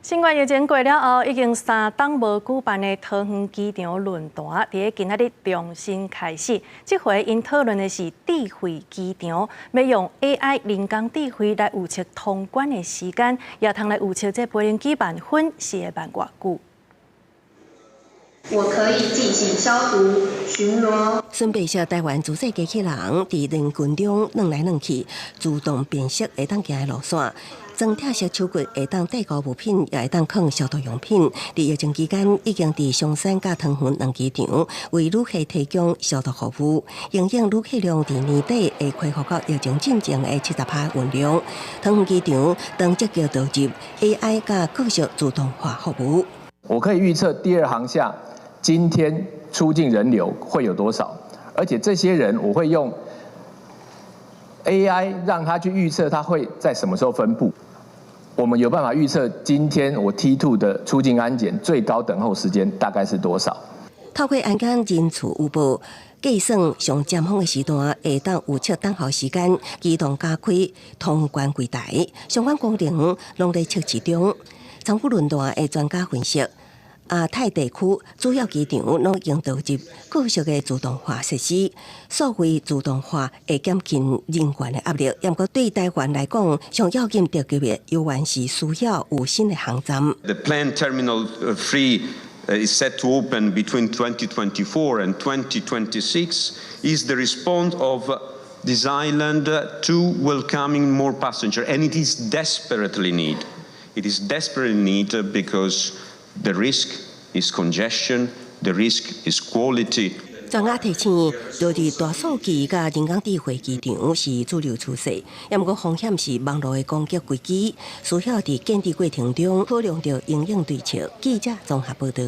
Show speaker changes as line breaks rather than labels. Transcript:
新冠疫情过了后，已经3档无举办的桃园机场论坛，伫今仔日重新开始。这回因讨论的是智慧机场，要用 AI 人工智慧来预测通关的时间，也通来预测这飞行机慢分是会慢偌久。
我可以进行消毒、巡逻。
准备小台湾自细机器人伫人群中转来转去，自动辨识会当行的路线。装铁式手骨会当带高物品，也会当放消毒用品。伫疫情期间，已经伫松山甲桃园两机场为旅客提供消毒服务。营业旅客量伫年底会恢复到疫情进前的70%运量。桃园机场当积极导入 AI 甲各式自动化服务。
我可以预测第二航厦今天出境人流会有多少，而且这些人我会用 AI 让他去预测他会在什么时候分布。我们有办法预测今天我 T2 的出境安检最高等候时间大概是多少？
透过安检人次预报，计算上尖峰的时段，会当预测等候时间，机动加开通关柜台，相关功能拢在测试中。参与论坛的专家分析，亚太地区主要机场拢已经导入各式的自动化设施，所谓自动化会减轻人员的压力。不过对台湾来讲，上要紧着急的，永远是需要有新的航站。
The planned Terminal 3 is set to open between 2024 and 2026. Is the response of this island to welcoming more passengers, and it is desperately needed. It is desperately needed because the risk is congestion, the risk is quality.
专家提醒，就是大数据甲人工智慧机场是主流趋势，也不过风险是网络的攻击危机，需要伫建设过程中考量到应用对策。记者综合报道。